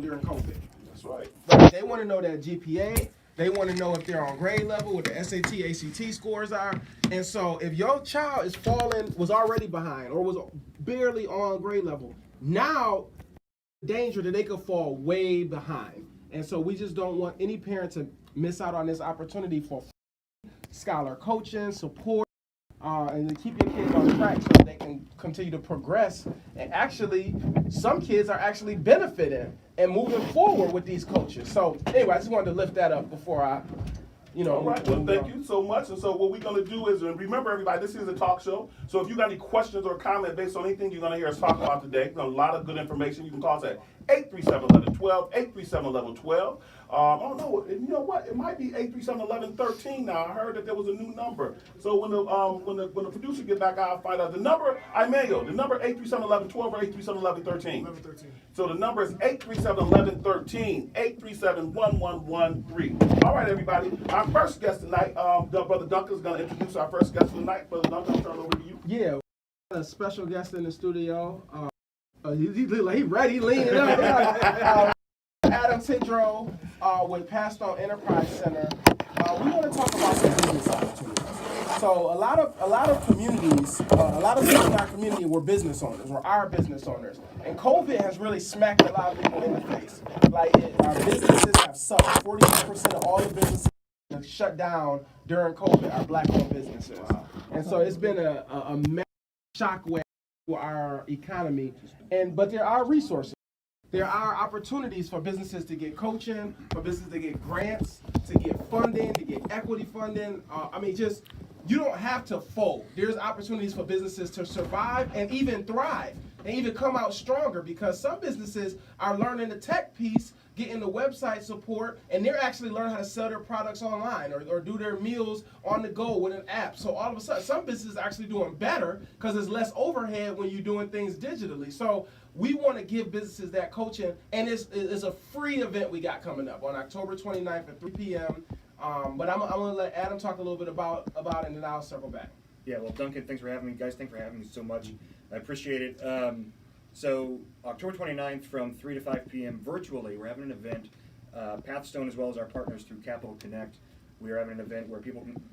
during COVID. That's right. Right? They want to know that GPA. They want to know if they're on grade level, what the SAT, ACT scores are. And so if your child was already behind or was barely on grade level, now danger that they could fall way behind. And so we just don't want any parent to miss out on this opportunity for scholar coaching, support, and to keep your kids on track so they can continue to progress. And actually, some kids are actually benefiting and moving forward with these coaches. So anyway, I just wanted to lift that up before I, All right. Well, thank you so much. And so what we're going to do is, remember everybody, this is a talk show. So if you got any questions or comment based on anything you're going to hear us talk about today, a lot of good information. You can call us at 837-1112, 837-1112. I don't know. You know what? It might be 837-1113 now. I heard that there was a new number. So when the producer get back, I'll find out the number. The number 837-1112 or 837-1113. 1113. So the number is 837-1113, 837-1113. All right, everybody. Our first guest tonight, Brother Duncan is going to introduce our first guest tonight. Brother Duncan, I'll turn it over to you. Yeah, a special guest in the studio. He look like he ready, leaning up. Adam Tidrow with Pastor Enterprise Center. We want to talk about some business opportunities. So a lot of communities, a lot of people in our community were business owners, or are business owners, and COVID has really smacked a lot of people in the face. Our businesses have suffered. 42% of all the businesses that shut down during COVID are Black-owned businesses, and so it's been a massive shockwave for our economy. But there are resources. There are opportunities for businesses to get coaching, for businesses to get grants, to get funding, to get equity funding. You don't have to fold. There's opportunities for businesses to survive and even thrive and even come out stronger, because some businesses are learning the tech piece, getting the website support, and they're actually learning how to sell their products online or do their meals on the go with an app. So all of a sudden, some businesses are actually doing better because there's less overhead when you're doing things digitally. So we want to give businesses that coaching, and it's a free event we got coming up on October 29th at 3 p.m. But I'm going to let Adam talk a little bit about it, and then I'll circle back. Yeah, well, Duncan, thanks for having me. Guys, thanks for having me so much. I appreciate it. So October 29th from 3 to 5 p.m. virtually, we're having an event. Pathstone, as well as our partners through Capital Connect, we are having an event where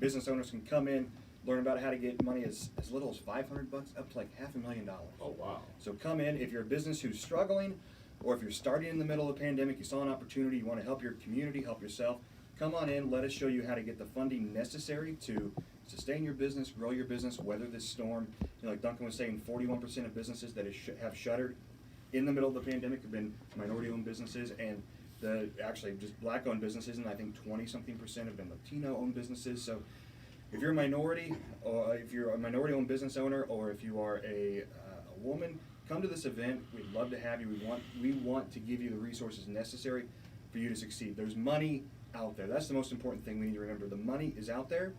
business owners can come in, learn about how to get money as little as $500 up to like $500,000. Oh, wow. So come in. If you're a business who's struggling, or if you're starting in the middle of the pandemic, you saw an opportunity, you want to help your community, help yourself, come on in. Let us show you how to get the funding necessary to sustain your business, grow your business, weather this storm. Like Duncan was saying, 41% of businesses that have shuttered in the middle of the pandemic have been minority-owned businesses, and actually just Black-owned businesses, and I think 20-something% have been Latino-owned businesses. So if you're a minority, or if you're a minority-owned business owner, or if you are a woman, come to this event. We'd love to have you. We want to give you the resources necessary for you to succeed. There's money out there. That's the most important thing we need to remember. The money is out there.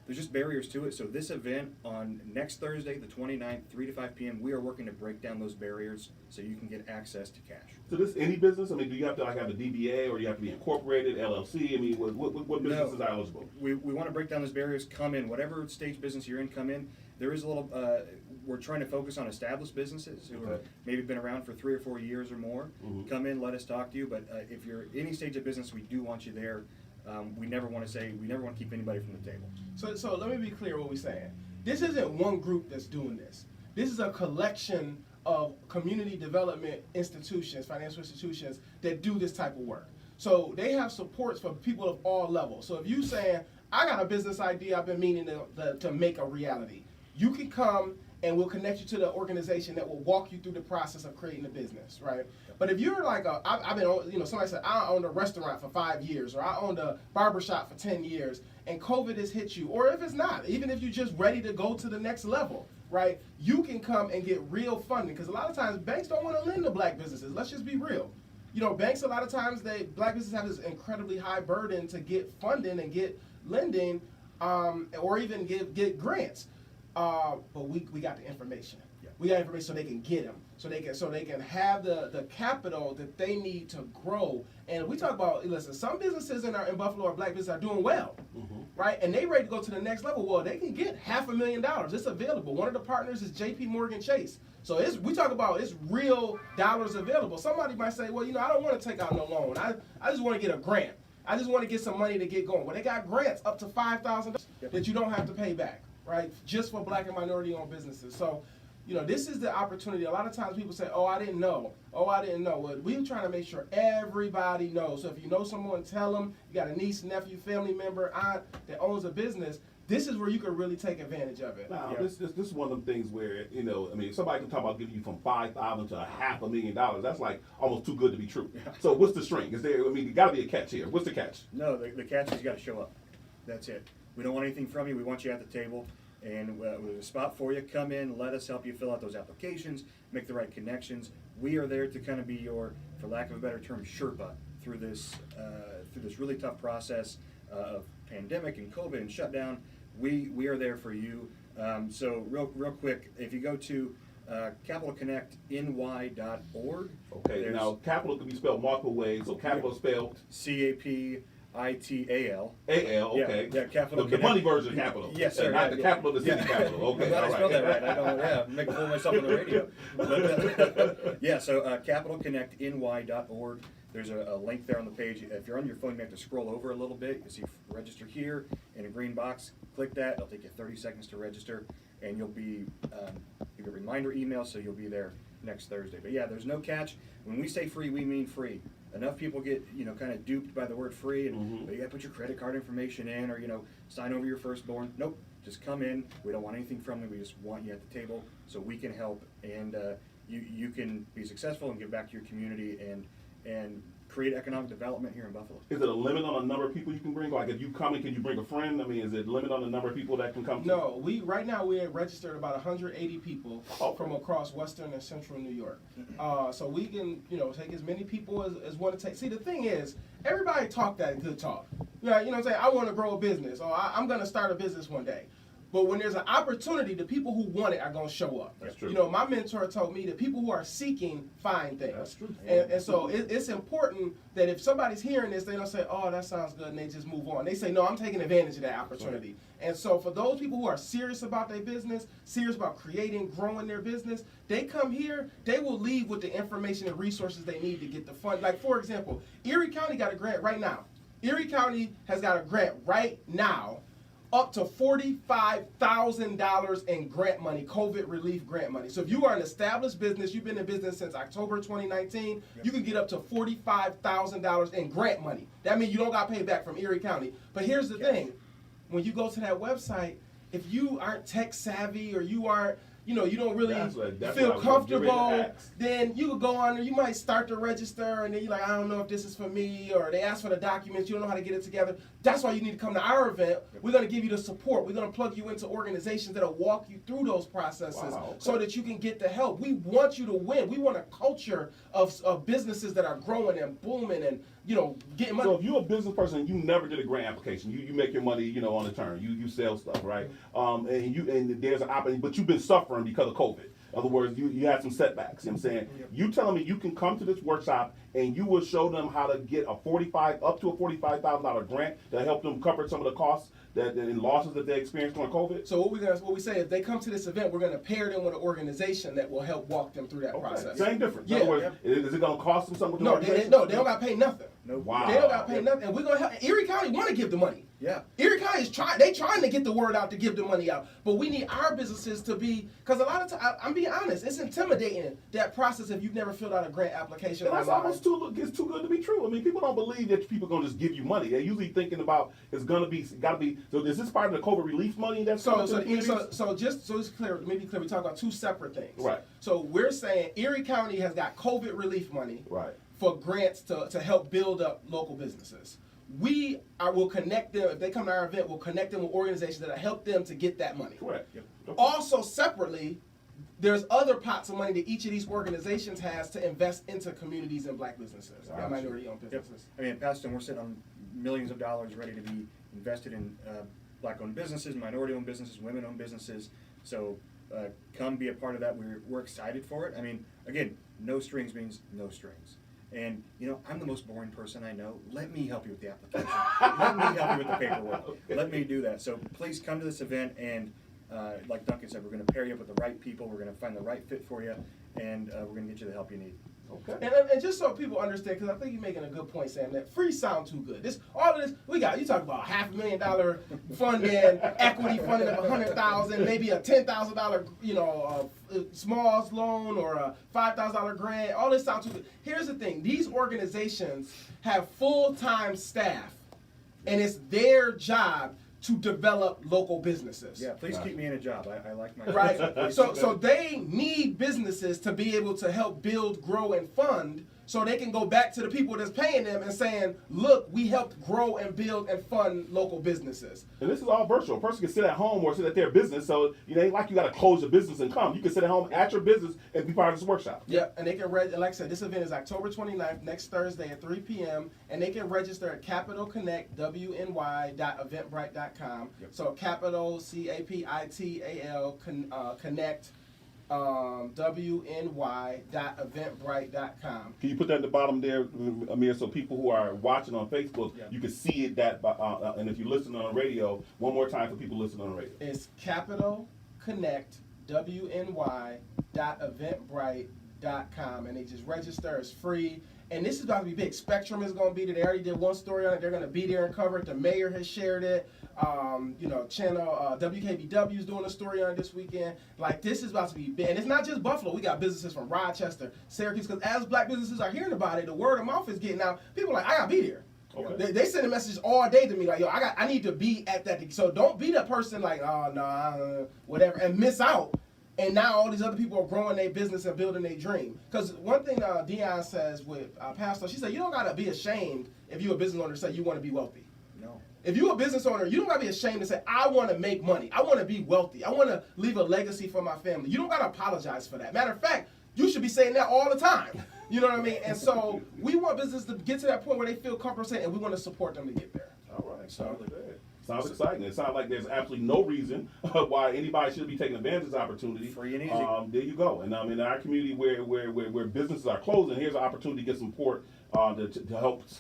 There's just barriers to it. So this event on next Thursday, the 29th, 3 to 5 p.m., we are working to break down those barriers so you can get access to cash. So this any business? Do you have to have a DBA, or do you have to be incorporated, LLC? What businesses are eligible? We want to break down those barriers. Come in, whatever stage business you're in, come in. There is a little, we're trying to focus on established businesses who have maybe been around for 3 or 4 years or more. Mm-hmm. Come in, let us talk to you. But if you're any stage of business, we do want you there. We never want to keep anybody from the table. So let me be clear what we're saying. This isn't one group that's doing this. This is a collection of community development institutions, financial institutions that do this type of work. So they have supports for people of all levels. So if you're saying, I got a business idea I've been meaning to make a reality, you can come and we'll connect you to the organization that will walk you through the process of creating a business, right? But if you're like I've been, somebody said, I owned a restaurant for 5 years, or I owned a barbershop for 10 years, and COVID has hit you, or if it's not, even if you're just ready to go to the next level, right? You can come and get real funding, because a lot of times banks don't want to lend to Black businesses. Let's just be real. Banks, a lot of times, Black businesses have this incredibly high burden to get funding and get lending, or even get grants. But we got the information. Yeah. We got information so they can get them, so they can have the capital that they need to grow. And we talk about, listen, some businesses in Buffalo, or black businesses, are doing well, right? And they ready to go to the next level. Well, they can get $500,000. It's available. One of the partners is J.P. Morgan Chase. So we talk about it's real dollars available. Somebody might say, well, I don't want to take out no loan. I just want to get a grant. I just want to get some money to get going. Well, they got grants up to $5,000 that you don't have to pay back, right? Just for black and minority-owned businesses. So, this is the opportunity. A lot of times people say, oh, I didn't know. Oh, I didn't know. Well, we're trying to make sure everybody knows. So if you know someone, tell them. You got a niece, nephew, family member, aunt that owns a business. This is where you can really take advantage of it. Now, this is one of them things where, somebody can talk about giving you from $5,000 to $500,000. That's like almost too good to be true. Yeah. So what's the string? There got to be a catch here. What's the catch? No, the catch is you got to show up. That's it. We don't want anything from you. We want you at the table. And with a spot for you, come in, let us help you fill out those applications, make the right connections. We are there to kind of be your, for lack of a better term, Sherpa through this really tough process of pandemic and COVID and shutdown. We are there for you. So real quick, if you go to capitalconnectny.org. Okay, now capital can be spelled multiple ways. So capital is spelled CAPITAL. A-L, okay. Yeah, Capital The Connect. money version of capital. Yes, sir. Not the capital of the city capital. Okay, I'm glad I all spelled right. that right. I don't, make a fool of myself on the radio. But, so capitalconnectny.org. There's a link there on the page. If you're on your phone, you have to scroll over a little bit. You see register here in a green box. Click that. It'll take you 30 seconds to register, and you'll be you get a reminder email, so you'll be there next Thursday. But yeah, there's no catch. When we say free, we mean free. Enough people get kind of duped by the word free, and you got to put your credit card information in, or sign over your firstborn. Nope, just come in. We don't want anything from you. We just want you at the table so we can help, and you can be successful and give back to your community and create economic development here in Buffalo. Is it a limit on the number of people you can bring? Like if you come in, can you bring a friend? Is it a limit on the number of people that can come? No, right now we're registered about 180 people from across Western and Central New York. So we can, take as many people as want to take. See, the thing is, everybody talk that good talk. Yeah, what I'm saying? I want to grow a business, or I'm going to start a business one day. But when there's an opportunity, the people who want it are going to show up. That's true. My mentor told me that people who are seeking find things. That's true. And so it's important that if somebody's hearing this, they don't say, oh, that sounds good, and they just move on. They say, no, I'm taking advantage of that opportunity. Right. And so for those people who are serious about their business, serious about creating, growing their business, they come here, they will leave with the information and resources they need to get the fund. Like, for example, Erie County got a grant right now. Erie County has got a grant right now up to $45,000 in grant money, COVID relief grant money. So if you are an established business, you've been in business since October 2019, you can get up to $45,000 in grant money. That means you don't got paid back from Erie County. But here's the thing. When you go to that website, if you aren't tech savvy or you aren't, you don't really feel comfortable, then you could go on there, you might start to register, and then you're like, I don't know if this is for me, or they ask for the documents, you don't know how to get it together. That's why you need to come to our event. We're going to give you the support. We're going to plug you into organizations that will walk you through those processes so that you can get the help. We want you to win. We want a culture of businesses that are growing and booming and, getting money. So if you're a business person and you never did a grant application, you make your money, on the turn. You sell stuff, right? And there's an opportunity, but you've been suffering because of COVID. In other words, you had some setbacks. You know what I'm saying? Yep. You telling me you can come to this workshop and you will show them how to get up to a $45,000 grant to help them cover some of the costs and losses that they experienced during COVID? So what we say, if they come to this event, we're going to pair them with an organization that will help walk them through that process. Same difference. Yeah. In other words, is it going to cost them something? No, they don't got to pay nothing. No. Wow. They don't got to pay nothing. And we're going to help. Erie County want to give the money. Yeah. Erie County is trying to get the word out to give the money out. But we need our businesses to be, because a lot of times, I'm being honest, it's intimidating, that process if you've never filled out a grant application. That's almost too good to be true. People don't believe that people are going to just give you money. They're usually thinking about got to be. So is this part of the COVID relief money that's so just so it's clear, maybe clear, we talk about two separate things. Right. So we're saying Erie County has got COVID relief money. Right. For grants to help build up local businesses. Will connect them, if they come to our event, we'll connect them with organizations that will help them to get that money. Correct. Yep. Okay. Also, separately, there's other pots of money that each of these organizations has to invest into communities and black businesses, and minority-owned businesses. Yep. At Paston, we're sitting on millions of dollars ready to be invested in black-owned businesses, minority-owned businesses, women-owned businesses. So come be a part of that. We're excited for it. I mean, again, no strings means no strings. And, you know, I'm the most boring person I know. Let me help you with the application. Let me help you with the paperwork. Okay. Let me do that. So please come to this event, and like Duncan said, we're going to pair you up with the right people. We're going to find the right fit for you, and we're going to get you the help you need. Okay. And just so people understand, because I think you're making a good point, Sam, that free sound too good. All of this, you talk about $500,000 funding, equity funding of $100,000, maybe a $10,000, small loan or a $5,000 grant. All this sounds too good. Here's the thing: these organizations have full-time staff, and it's their job to develop local businesses. Yeah, please keep me in a job. I like my Right. So they need businesses to be able to help build, grow, and fund, so they can go back to the people that's paying them and saying, look, we helped grow and build and fund local businesses. And this is all virtual. A person can sit at home or sit at their business, so it ain't like you got to close your business and come. You can sit at home at your business and be part of this workshop. Yep, and they can like I said, this event is October 29th, next Thursday at 3 p.m., and they can register at capitalconnect.wny.eventbrite.com. Yep. So capital, CAPITAL, connect, WNY.eventbrite.com. Can you put that at the bottom there, Amir, so people who are watching on Facebook, Yeah. you can see it and if you listen on the radio, one more time for people listening on the radio. It's capital connect WNY.eventbrite.com, and they just register. It's free, and this is about to be big. Spectrum is going to be there. They already did one story on it. They're going to be there and cover it. The mayor has shared it. Channel WKBW is doing a story on it this weekend. Like, this is about to be big, and it's not just Buffalo. We got businesses from Rochester, Syracuse, because as black businesses are hearing about it, the word of mouth is getting out. People are like, I gotta be there. Okay. They send a message all day to me like, yo, I need to be at that. So don't be that person like, oh no, whatever, and miss out. And now all these other people are growing their business and building their dream. Because one thing Dion says with Pastor, she said, you don't gotta be ashamed if you're a business owner to say you want to be wealthy. No. If you're a business owner, you don't gotta be ashamed to say, I want to make money. I want to be wealthy. I want to leave a legacy for my family. You don't gotta apologize for that. Matter of fact, you should be saying that all the time. You know what I mean? And so we want businesses to get to that point where they feel comfortable saying, and we want to support them to get there. All right. So- Sounds exciting. It sounds like there's absolutely no reason why anybody should be taking advantage of this opportunity. Free and easy. There you go. And in our community where businesses are closing, here's an opportunity to get some support to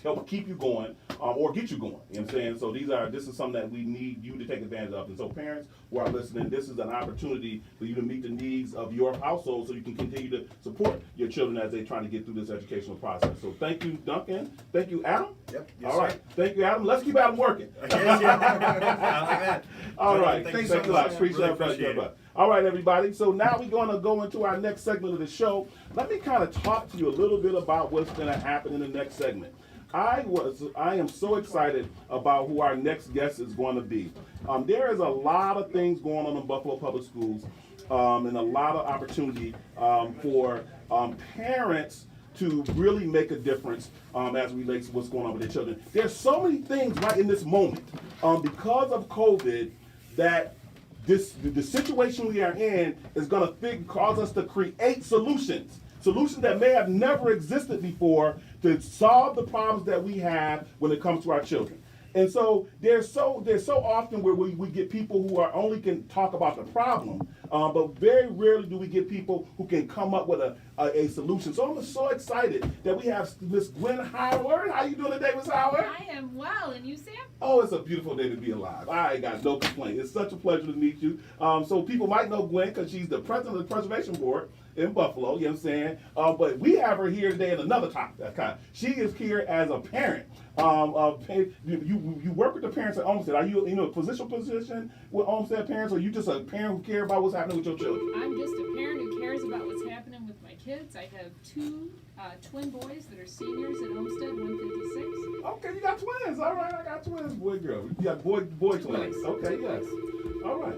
help keep you going or get you going. You know what I'm saying? So this is something that we need you to take advantage of. And so parents who are listening, this is an opportunity for you to meet the needs of your household so you can continue to support your children as they're trying to get through this educational process. So thank you, Duncan. Thank you, Adam. Yep. Yes, All right. sir. Thank you, Adam. Let's keep Adam working. Yes, yeah. I like that. All right. Thank you Thanks so a lot. much. Appreciate Really it. appreciate it. All right, everybody. So now we're going to go into our next segment of the show. Let me kind of talk to you a little bit about what's going to happen in the next segment. I am so excited about who our next guest is going to be. There is a lot of things going on in Buffalo Public Schools and a lot of opportunity for parents to really make a difference as it relates to what's going on with their children. There's so many things right in this moment because of COVID that the situation we are in is going to cause us to create solutions that may have never existed before to solve the problems that we have when it comes to our children. And so there's so often where we get people who only can talk about the problem, but very rarely do we get people who can come up with a solution. So I'm so excited that we have Miss Gwen Howard. How you doing today, Miss Howard? I am well, and you, Sam? Oh, it's a beautiful day to be alive. I ain't got no complaint. It's such a pleasure to meet you. So people might know Gwen because she's the president of the Preservation Board in Buffalo, you know what I'm saying? But we have her here today in another topic. She is here as a parent. You work with the parents at Olmsted. Are you in a position with Olmsted parents, or are you just a parent who care about what's happening with your children? I'm just a parent who cares about what's happening with my kids. I have two twin boys that are seniors at Olmsted 156. Okay, you got twins. All right, I got twins, boy, girl. You got boy twins. Boys. Okay, Two yes. boys. All right.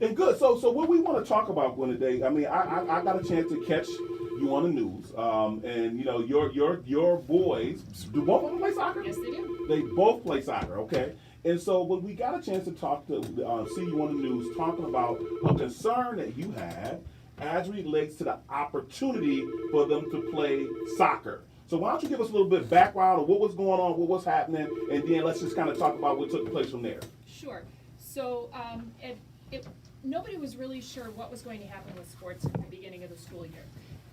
And good. So what we want to talk about, Gwen, today, I mean, I got a chance to catch you on the news, and you know your boys, do both of them play soccer? Yes, they do. They both play soccer, okay? And so when we got a chance to talk to see you on the news talking about a concern that you had as it relates to the opportunity for them to play soccer. So why don't you give us a little bit of background of what was going on, what was happening, and then let's just kind of talk about what took place from there. Sure. So nobody was really sure what was going to happen with sports at the beginning of the school year.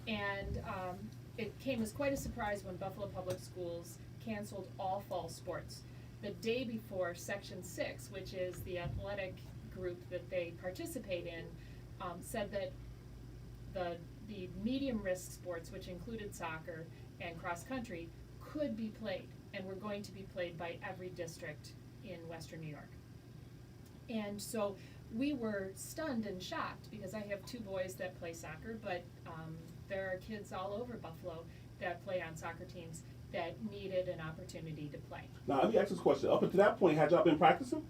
And it came as quite a surprise when Buffalo Public Schools canceled all fall sports. The day before Section 6, which is the athletic group that they participate in, said that the medium risk sports, which included soccer and cross country, could be played and were going to be played by every district in Western New York. And so we were stunned and shocked because I have two boys that play soccer, but there are kids all over Buffalo that play on soccer teams that needed an opportunity to play. Now, let me ask this question. Up until that point, had y'all been practicing?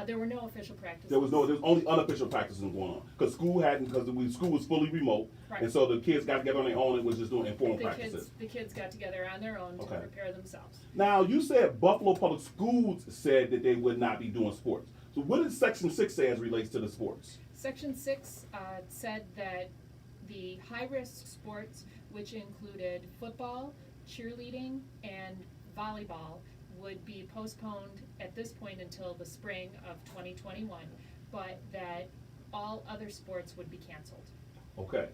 There were no official practices. There was only unofficial practicing going on because school was fully remote, Right. and so the kids got together on their own and was just doing informal practices. The kids got together on their own to Okay. prepare themselves. Now, you said Buffalo Public Schools said that they would not be doing sports. So what does Section 6 say as relates to the sports? Section 6 said that the high-risk sports, which included football, cheerleading, and volleyball, would be postponed at this point until the spring of 2021, but that all other sports would be canceled. Okay.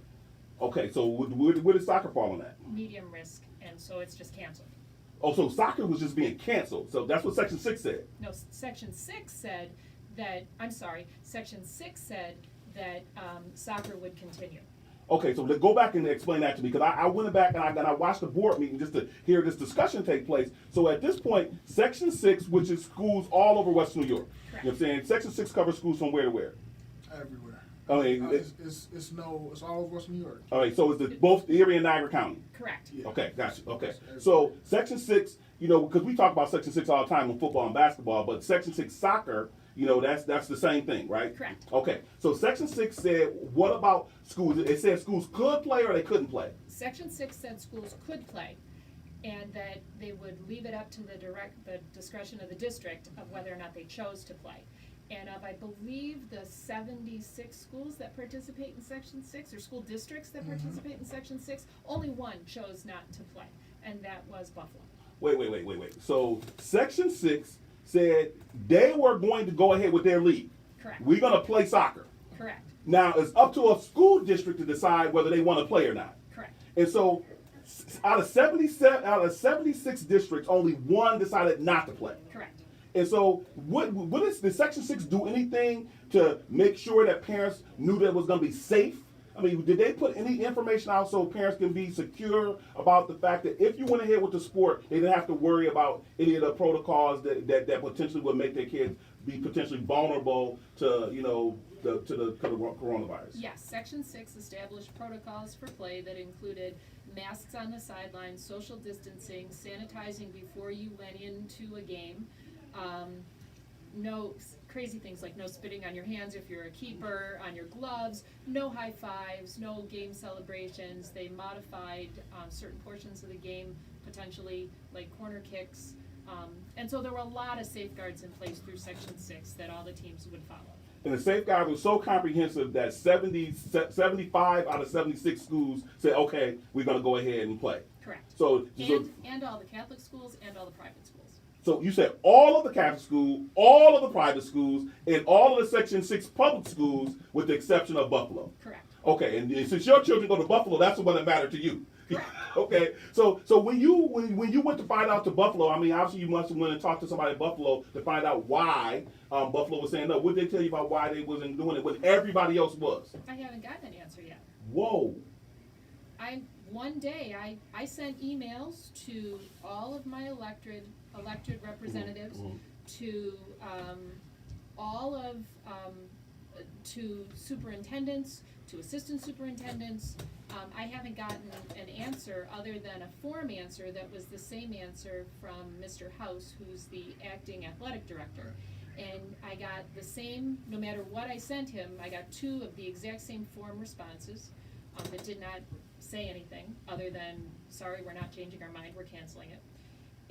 Okay, so where did soccer fall on that? Medium risk, and so it's just canceled. Oh, so soccer was just being canceled. So that's what Section 6 said. No, Section 6 said that, Section 6 said that soccer would continue. Okay, so let's go back and explain that to me because I went back and I watched the board meeting just to hear this discussion take place. So at this point, Section 6, which is schools all over West New York. Correct. You know what I'm saying? Section 6 covers schools from where to where? Everywhere. I mean, It's all over West New York. all right, so it's both the area and Niagara County. Correct. Yeah. Okay, gotcha. Okay, so Section 6, because we talk about Section 6 all the time in football and basketball, but Section 6 soccer, that's the same thing, right? Correct. Okay, so Section 6 said, what about schools? It said schools could play or they couldn't play. Section 6 said schools could play, and that they would leave it up to the discretion of the district of whether or not they chose to play. And of, I believe, the 76 schools that participate in Section 6, or school districts that participate in Section 6, only one chose not to play, and that was Buffalo. Wait. So Section 6 said they were going to go ahead with their league. Correct. We're going to play soccer. Correct. Now, it's up to a school district to decide whether they want to play or not. Correct. And so out of 76 districts, only one decided not to play. Correct. And so, did Section 6 do anything to make sure that parents knew that it was going to be safe? I mean, did they put any information out so parents can be secure about the fact that if you went ahead with the sport, they didn't have to worry about any of the protocols that potentially would make their kids be potentially vulnerable to, to the coronavirus? Yes, Section 6 established protocols for play that included masks on the sidelines, social distancing, sanitizing before you went into a game, no crazy things like no spitting on your hands if you're a keeper, on your gloves, no high fives, no game celebrations. They modified certain portions of the game, potentially like corner kicks. And so there were a lot of safeguards in place through Section 6 that all the teams would follow. And the safeguard was so comprehensive that 75 out of 76 schools said, okay, we're going to go ahead and play. Correct. So And all the Catholic schools and all the private schools. So you said all of the Catholic schools, all of the private schools, and all of the Section 6 public schools with the exception of Buffalo. Correct. Okay, and since your children go to Buffalo, that's the one that mattered to you. Correct. Okay, so when you went to find out to Buffalo, I mean, obviously you must have went and talked to somebody at Buffalo to find out why Buffalo was saying no. What did they tell you about why they wasn't doing it when everybody else was? I haven't gotten an answer yet. Whoa. One day I sent emails to all of my elected representatives, to all of to superintendents, to assistant superintendents. I haven't gotten an answer other than a form answer that was the same answer from Mr. House, who's the acting athletic director. And I got the same, no matter what I sent him, I got two of the exact same form responses that did not say anything other than, sorry, we're not changing our mind, we're canceling it.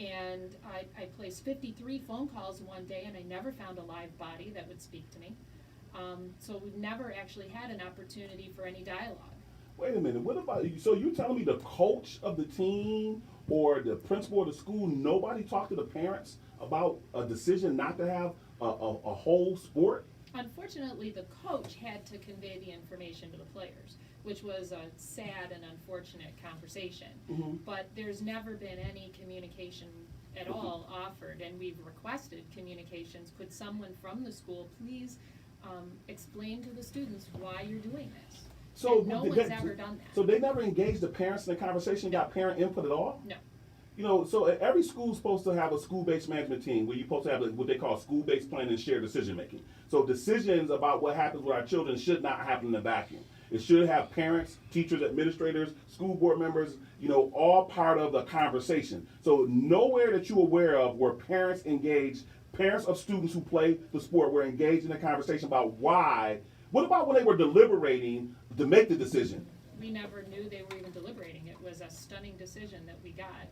And I placed 53 phone calls one day and I never found a live body that would speak to me. So we've never actually had an opportunity for any dialogue. Wait a minute. What about so you telling me the coach of the team or the principal of the school, nobody talked to the parents about a decision not to have a whole sport? unfortunately, the coach had to convey the information to the players, which was a sad and unfortunate conversation. But there's never been any communication at all offered, and we've requested communications. Could someone from the school please explain to the students why you're doing this? So And no did one's they- ever done that. So they never engaged the parents in the conversation, got parent input at all? No. You know, so every school's supposed to have a school-based management team where you're supposed to have what they call school-based planning and shared decision-making. So decisions about what happens with our children should not happen in a vacuum. It should have parents, teachers, administrators, school board members, you know, all part of the conversation. So nowhere that you're aware of were parents engaged, parents of students who play the sport were engaged in a conversation about why. What about when they were deliberating to make the decision? We never knew they were even deliberating. It was a stunning decision that we got.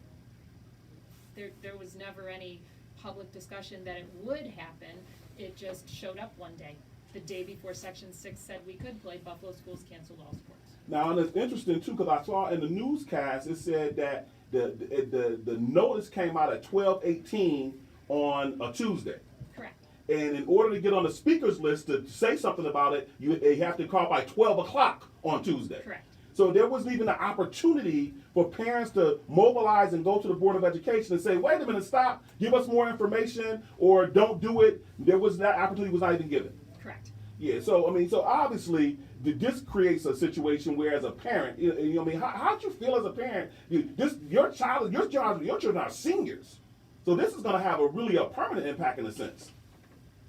There was never any public discussion that it would happen. It just showed up one day. The day before Section 6 said we could play, Buffalo schools canceled all sports. Now, and it's interesting too, because I saw in the newscast it said that the notice came out at 12:18 on a Tuesday, Correct. and in order to get on the speakers list to say something about it, you have to call by 12 o'clock on Tuesday. Correct. So there wasn't even an opportunity for parents to mobilize and go to the Board of Education and say, "Wait a minute, stop! Give us more information," or "Don't do it." There was that opportunity was not even given. Correct. Yeah, so I mean, so obviously this creates a situation where, as a parent, you know, I mean, how'd you feel as a parent? Your children are seniors, so this is going to have a permanent impact in a sense.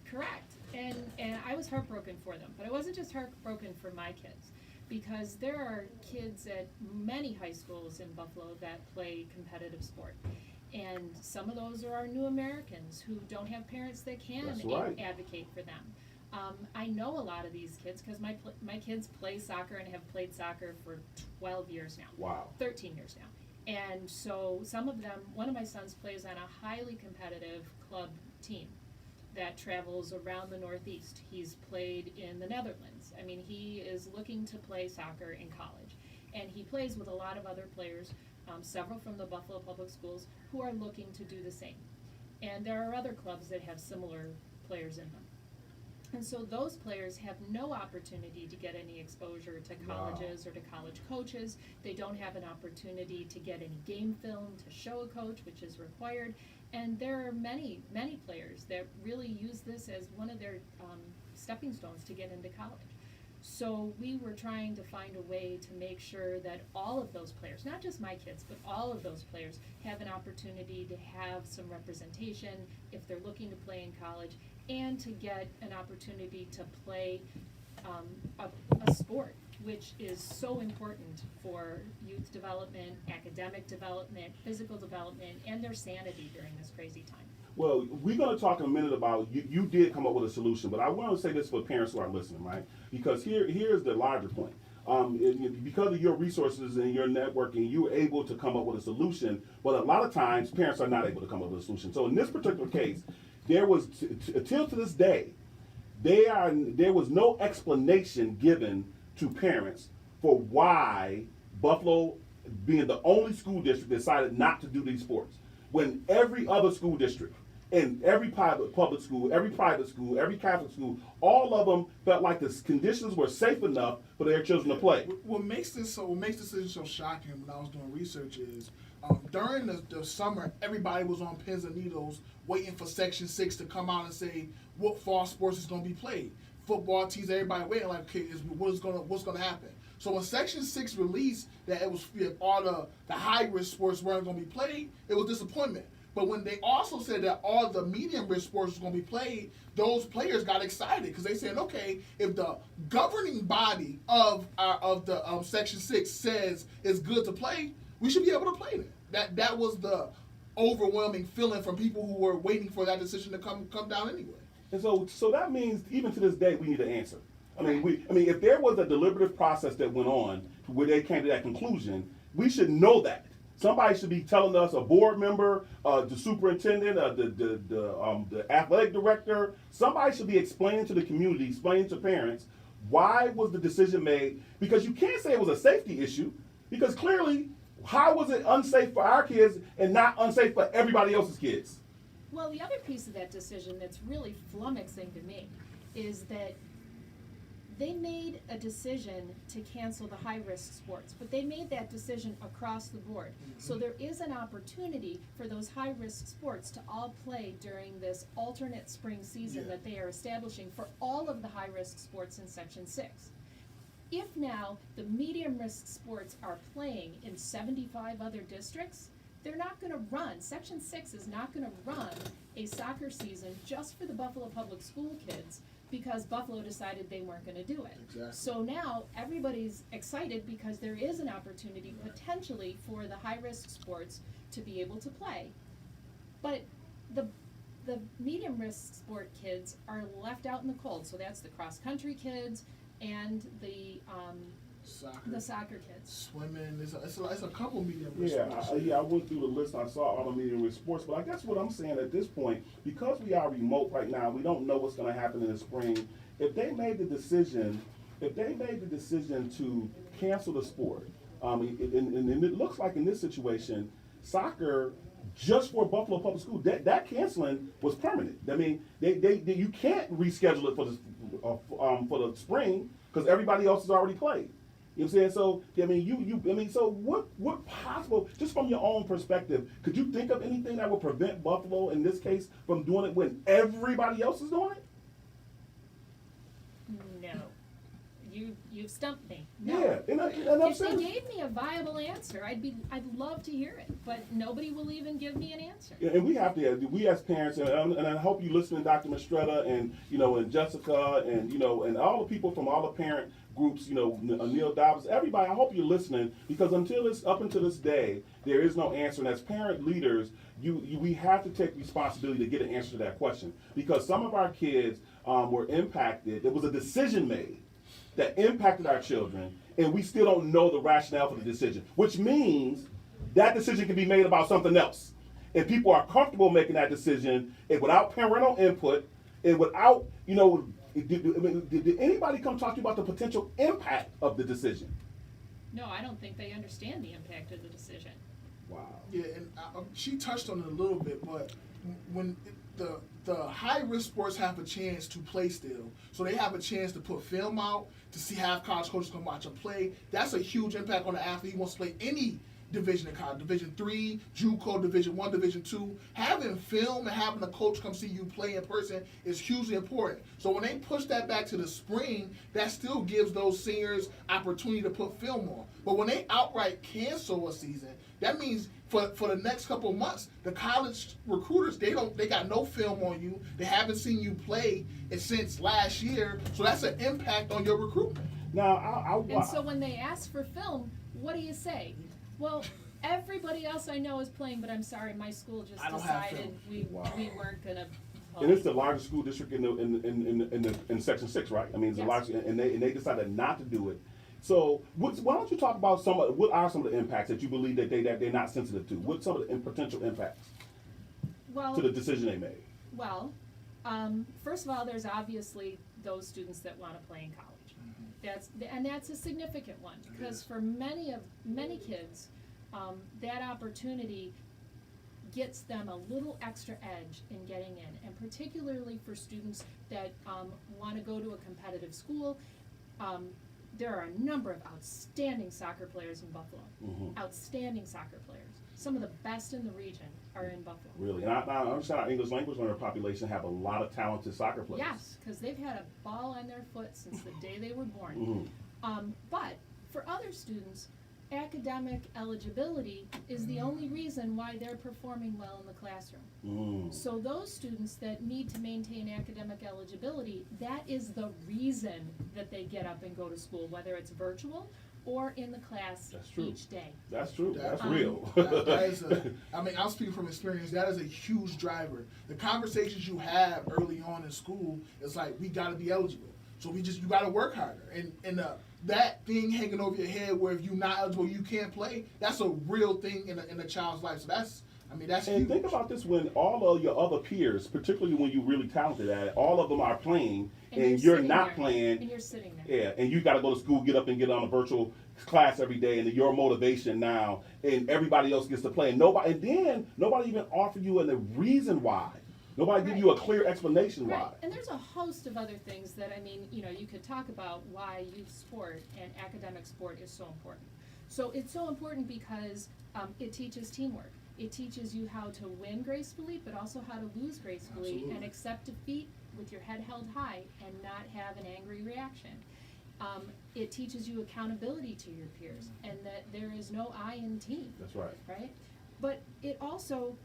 Correct. And I was heartbroken for them, but I wasn't just heartbroken for my kids, because there are kids at many high schools in Buffalo that play competitive sport. And some of those are our new Americans who don't have parents that can That's right. advocate for them. I know a lot of these kids because my kids play soccer and have played soccer for 12 years now. Wow. 13 years now. And so some of them, one of my sons plays on a highly competitive club team that travels around the Northeast. He's played in the Netherlands. I mean, he is looking to play soccer in college. And he plays with a lot of other players, several from the Buffalo Public Schools, who are looking to do the same. And there are other clubs that have similar players in them. And so those players have no opportunity to get any exposure to colleges or to college coaches. They don't have an opportunity to get any game film to show a coach, which is required. And there are many, many players that really use this as one of their stepping stones to get into college. So we were trying to find a way to make sure that all of those players, not just my kids, but all of those players have an opportunity to have some representation if they're looking to play in college, and to get an opportunity to play a sport, which is so important for youth development, academic development, physical development, and their sanity during this crazy time. Well, we're going to talk in a minute about you did come up with a solution, but I want to say this for parents who are listening, right? Because here's the larger point. Because of your resources and your networking, you were able to come up with a solution, but a lot of times parents are not able to come up with a solution. So in this particular case, there was, until to this day, there was no explanation given to parents for why Buffalo, being the only school district, decided not to do these sports, when every other school district, and every public school, every private school, every Catholic school, all of them felt like the conditions were safe enough for their children to play. What makes this decision so shocking when I was doing research is during the summer, everybody was on pins and needles waiting for Section 6 to come out and say what fall sports is going to be played. Football teams, everybody waiting like, okay, what's going to happen? So when Section 6 released that it was all the high-risk sports weren't going to be played, it was disappointment. But when they also said that all the medium-risk sports was going to be played, those players got excited because they said, okay, if the governing body of the Section 6 says it's good to play, we should be able to play it. That was the overwhelming feeling from people who were waiting for that decision to come down anyway. And so that means even to this day we need an answer. I mean, if there was a deliberative process that went on where they came to that conclusion, we should know that. Somebody should be telling us, a board member, the superintendent, the athletic director. Somebody should be explaining to the community, explaining to parents, why was the decision made? Because you can't say it was a safety issue, because clearly, how was it unsafe for our kids and not unsafe for everybody else's kids? Well, the other piece of that decision that's really flummoxing to me is that they made a decision to cancel the high-risk sports, but they made that decision across the board. So there is an opportunity for those high-risk sports to all play during this alternate spring season Yeah. that they are establishing for all of the high-risk sports in Section 6. If now the medium-risk sports are playing in 75 other districts, they're not gonna run, Section 6 is not gonna run a soccer season just for the Buffalo Public School kids because Buffalo decided they weren't gonna do it. Exactly. So now everybody's excited because there is an opportunity potentially for the high-risk sports to be able to play. But the medium risk sport kids are left out in the cold, so that's the cross-country kids and the soccer kids. Swimming, it's a couple medium risk Yeah, sports. I went through the list. I saw all the medium risk sports, but I guess what I'm saying at this point, because we are remote right now, we don't know what's going to happen in the spring. If they made the decision to cancel the sport, and it looks like in this situation, soccer just for Buffalo Public School, that canceling was permanent. I mean, you can't reschedule it for the spring because everybody else has already played. You know what I'm saying? So I mean, so what possible, just from your own perspective, could you think of anything that would prevent Buffalo in this case from doing it when everybody else is doing it? No. You've stumped me. No. Yeah, and I'm If they saying. gave me a viable answer, I'd love to hear it, but nobody will even give me an answer. Yeah, and we as parents, and I hope you listening, Dr. Mastretta, and and Jessica, and and all the people from all the parent groups, Neil Dobbs, everybody. I hope you're listening because up until this day, there is no answer. And as parent leaders, we have to take responsibility to get an answer to that question because some of our kids were impacted. There was a decision made that impacted our children, and we still don't know the rationale for the decision, which means that decision can be made about something else. And people are comfortable making that decision and without parental input and without, did anybody come talk to you about the potential impact of the decision? No, I don't think they understand the impact of the decision. Wow. Yeah, and she touched on it a little bit, but when the high risk sports have a chance to play still, so they have a chance to put film out to see how college coaches can watch them play. That's a huge impact on the athlete who wants to play any division in college, Division III, JUCO, Division I, Division II. Having film and having a coach come see you play in person is hugely important. So when they push that back to the spring, that still gives those seniors opportunity to put film on. But when they outright cancel a season, that means for the next couple of months, the college recruiters, they got no film on you. They haven't seen you play since last year, so that's an impact on your recruitment. Now, And so when they ask for film, what do you say? Well, everybody else I know is playing, but I'm sorry, my school just I don't have decided film. we weren't gonna play. and it's the largest school district in Section 6, right? I mean, it's the Yes. largest, and they decided not to do it. So, why don't you talk about what are some of the impacts that you believe that they're not sensitive to? What's some of the potential impacts Well, to the decision they made? Well, first of all, there's obviously those students that want to play in college. That's a significant one because for many kids, that opportunity gets them a little extra edge in getting in, and particularly for students that want to go to a competitive school. There are a number of outstanding soccer players in Buffalo. Mhm. Outstanding soccer players. Some of the best in the region are in Buffalo. Really, and I understand our English language learner population have a lot of talented soccer players. Yes, because they've had a ball on their foot since the day they were born. Mhm. But for other students, academic eligibility is the only reason why they're performing well in the classroom. Mm. So those students that need to maintain academic eligibility, that is the reason that they get up and go to school, whether it's virtual or in the class That's true. each day. That's true. That's Um, real. that is I'm speaking from experience. That is a huge driver. The conversations you have early on in school is like, we got to be eligible. So you got to work harder. And that thing hanging over your head where if you're not eligible, you can't play, that's a real thing in a child's life. So that's And huge. think about this: when all of your other peers, particularly when you're really talented at it, all of them are playing, and you're sitting not there, playing. And you're sitting there. Yeah, and you got to go to school, get up and get on a virtual class every day, and your motivation now, and everybody else gets to play, and then nobody even offer you a reason why Nobody give Right. you a clear explanation Right, why. and there's a host of other things that, I mean, you know, you could talk about why youth sport and academic sport is so important. So it's so important because it teaches teamwork. It teaches you how to win gracefully, but also how to lose gracefully and Absolutely. accept defeat with your head held high and not have an angry reaction. It teaches you accountability to your peers and that there is no I in team. That's right. Right? But it also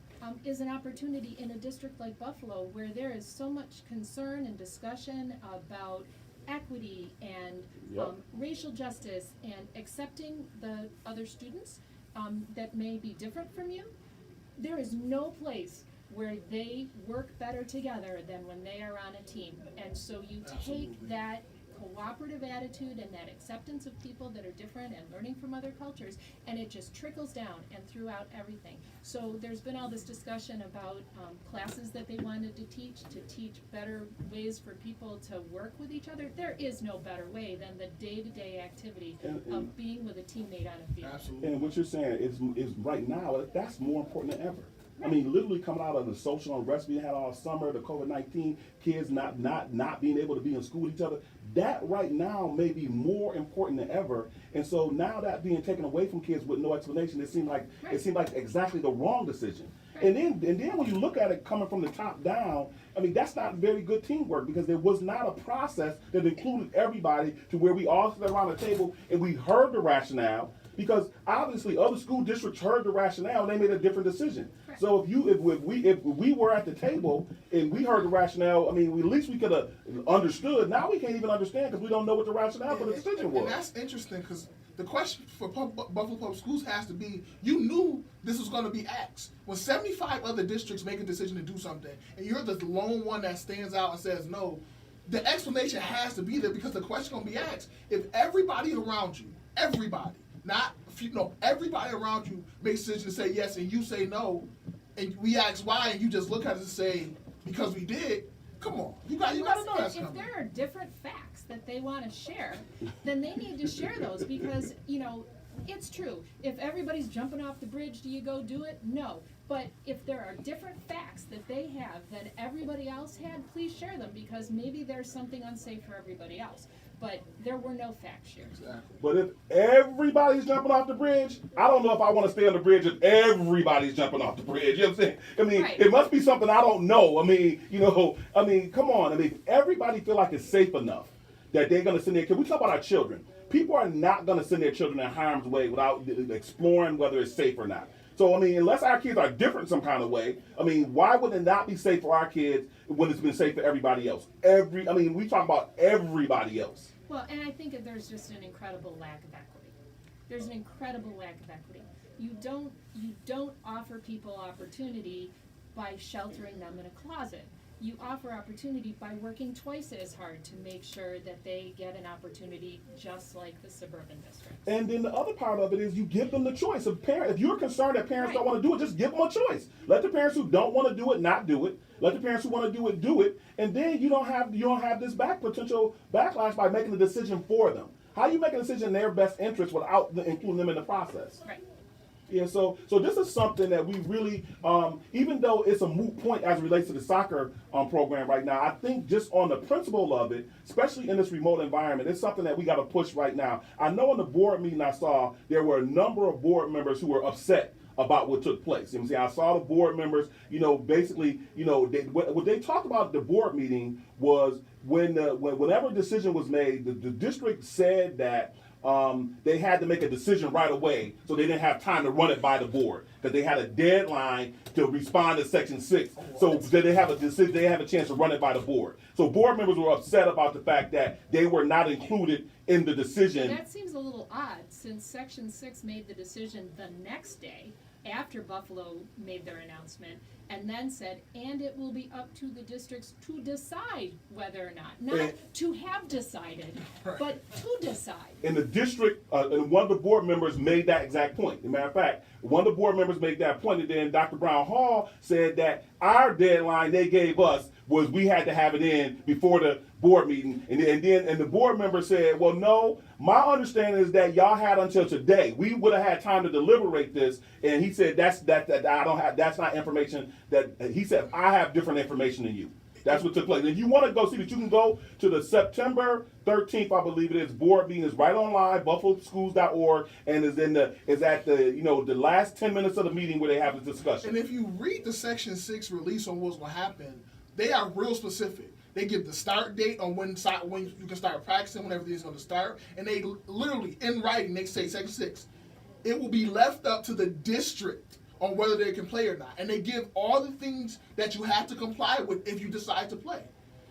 is an opportunity in a district like Buffalo where there is so much concern and discussion about equity and Yep. racial justice and accepting the other students that may be different from you. There is no place where they work better together than when they are on a team. And so you take Absolutely. that cooperative attitude and that acceptance of people that are different and learning from other cultures, and it just trickles down and throughout everything. So there's been all this discussion about classes that they wanted to teach better ways for people to work with each other. There is no better way than the day-to-day activity And- of being with a teammate on a field. Absolutely. And what you're saying is right now, that's more important than ever. I mean, literally coming out of the social unrest we had all summer, the COVID-19, kids not being able to be in school with each other, that right now may be more important than ever. And so now that being taken away from kids with no explanation, it seemed like exactly the wrong decision. Right. And then when you look at it coming from the top down, I mean, that's not very good teamwork because there was not a process that included everybody to where we all sat around the table and we heard the rationale. Because obviously other school districts heard the rationale and they made a different decision. Right. So if we were at the table and we heard the rationale, I mean, at least we could have understood. Now we can't even understand because we don't know what the rationale for the decision And was. that's interesting because the question for Buffalo Public Schools has to be, you knew this was going to be asked. When 75 other districts make a decision to do something, and you're the lone one that stands out and says no, the explanation has to be there because the question going to be asked. If everybody around you, everybody, not a few, no, everybody around you makes a decision to say yes and you say no, and we ask why and you just look at us and say, because we did, come on. You got to know that's If coming. there are different facts that they want to share, then they need to share those because, you know, it's true. If everybody's jumping off the bridge, do you go do it? No. But if there are different facts that they have that everybody else had, please share them because maybe there's something unsafe for everybody else. But there were no facts shared. Exactly. But if everybody's jumping off the bridge, I don't know if I want to stay on the bridge if everybody's jumping off the bridge. You know what I'm saying? I mean, Right. it must be something I don't know. I mean, come on. I mean, if everybody feel like it's safe enough that they're going to send their kids. We talk about our children. People are not going to send their children in harm's way without exploring whether it's safe or not. So, I mean, unless our kids are different some kind of way, I mean, why would it not be safe for our kids when it's been safe for everybody else? We talk about everybody else. Well, and I think that there's just an incredible lack of equity. There's an incredible lack of equity. You don't offer people opportunity by sheltering them in a closet. You offer opportunity by working twice as hard to make sure that they get an opportunity just like the suburban districts. And then the other part of it is you give them the choice. If you're concerned that parents don't want to do it, just give them a choice. Let the parents who don't want to do it not do it. Let the parents who want to do it, and then you don't have this potential backlash by making a decision for them. How you make a decision in their best interest without including them in the process? Right. Yeah, so this is something that we really, even though it's a moot point as it relates to the soccer program right now, I think just on the principle of it, especially in this remote environment, it's something that we got to push right now. I know in the board meeting I saw, there were a number of board members who were upset about what took place. You know what I'm saying? I saw the board members, basically, what they talked about at the board meeting was whenever a decision was made, the district said that they had to make a decision right away, so they didn't have time to run it by the board because they had a deadline to respond to Section 6. So they have a decision, they have a chance to run it by the board. So board members were upset about the fact that they were not included in the decision. That seems a little odd since Section 6 made the decision the next day after Buffalo made their announcement and then said, and it will be up to the districts to decide whether or not to have decided, but to decide. In the district, and one of the board members made that exact point. As a matter of fact, one of the board members made that point, and then Dr. Brown Hall said that our deadline they gave us was we had to have it in before the board meeting, and the board member said, well, no, my understanding is that y'all had until today. We would have had time to deliberate this, and he said that I don't have, that's not information that, he said, I have different information than you. That's what took place. If you want to go see that, you can go to the September 13th, I believe it is, board meeting. Is right online, buffaloschools.org, and is at the the last 10 minutes of the meeting where they have the discussion. And if you read the Section 6 release on what's going to happen, they are real specific. They give the start date on when you can start practicing, when everything's going to start, and they literally, in writing, they say Section 6, it will be left up to the district on whether they can play or not. And they give all the things that you have to comply with if you decide to play.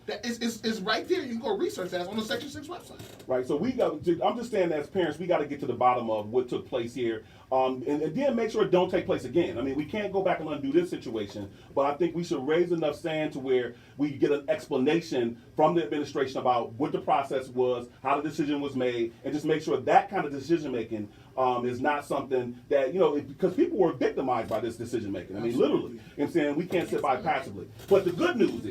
That is right there. You can go research that on the Section 6 website. Right, so I'm just saying, as parents, we got to get to the bottom of what took place here, and then make sure it don't take place again. I mean, we can't go back and undo this situation, but I think we should raise enough sand to where we get an explanation from the administration about what the process was, how the decision was made, and just make sure that kind of decision making is not something that, because people were victimized by this decision making. I mean, literally. And saying we can't sit by passively. But the good news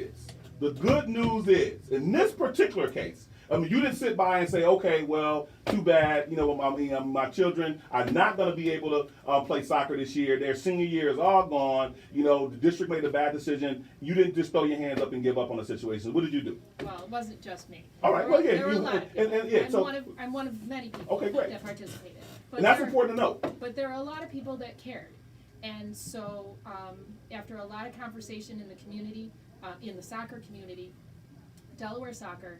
is, in this particular case, I mean, you didn't sit by and say, okay, well, too bad, my children are not going to be able to play soccer this year. Their senior year is all gone. The district made a bad decision. You didn't just throw your hands up and give up on the situation. What did you do? Well, it wasn't just me. All right, well, yeah, There were a lot of people. I'm one of many people Okay, great. that participated. But And that's there- important to know. But there are a lot of people that cared. And so, after a lot of conversation in the community, in the soccer community, Delaware Soccer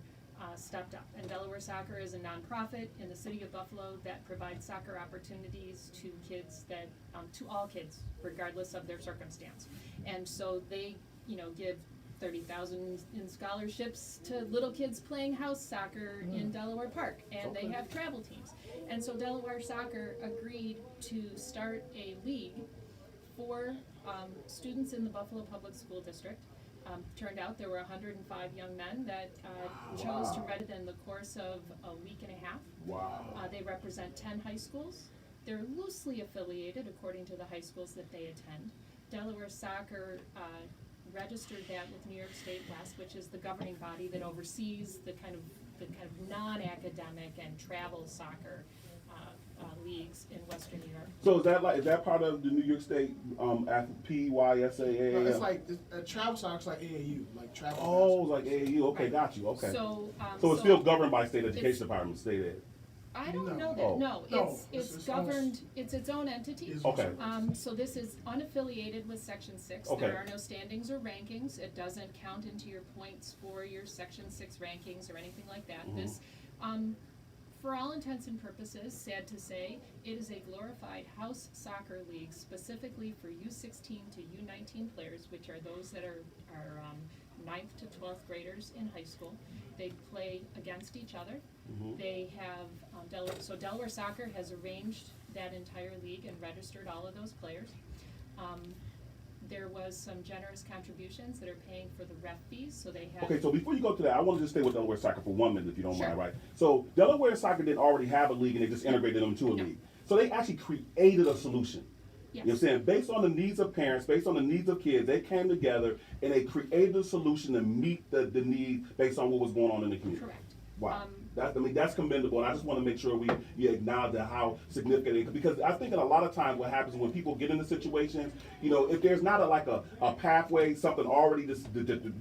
stepped up. And Delaware Soccer is a nonprofit in the city of Buffalo that provides soccer opportunities to kids to all kids, regardless of their circumstance. And so they, give 30,000 in scholarships to little kids playing house soccer in Delaware Park, and they have travel teams. And so Delaware Soccer agreed to start a league for students in the Buffalo Public School District. Turned out there were 105 young men that chose to register in the course of a week and a half. Wow. They represent 10 high schools. They're loosely affiliated according to the high schools that they attend. Delaware Soccer registered that with New York State West, which is the governing body that oversees the kind of non-academic and travel soccer leagues in Western New York. So is that part of the New York State PYSAA? No, it's like travel soccer is like AAU, like travel. Oh, it's like AAU. Okay, Right. got you. Okay. So it's still governed by state education department, state ed. I don't No. know that. Oh. No, No, it's it's governed. It's its own entity. It's Okay. So this is unaffiliated with Section 6. Okay. There are no standings or rankings. It doesn't count into your points for your Section 6 rankings or anything like that. Mhm. This, for all intents and purposes, sad to say, it is a glorified house soccer league specifically for U16 to U19 players, which are those that are 9th to 12th graders in high school. They play against each other. Mhm. They have, Delaware Soccer has arranged that entire league and registered all of those players. There was some generous contributions that are paying for the ref fees, so they have. Okay, so before you go to that, I want to just stay with Delaware Soccer for 1 minute, if you don't Sure. mind, right? So Delaware Soccer didn't already have a league, and they just integrated them to a No. league. So they actually created a solution. Yes. You know what I'm saying? Based on the needs of parents, based on the needs of kids, they came together and they created a solution to meet the need based on what was going on in the community. Correct. Wow. That's commendable, and I just want to make sure we acknowledge that how significant it is. Because I think that a lot of times what happens when people get into situations, if there's not a pathway, something already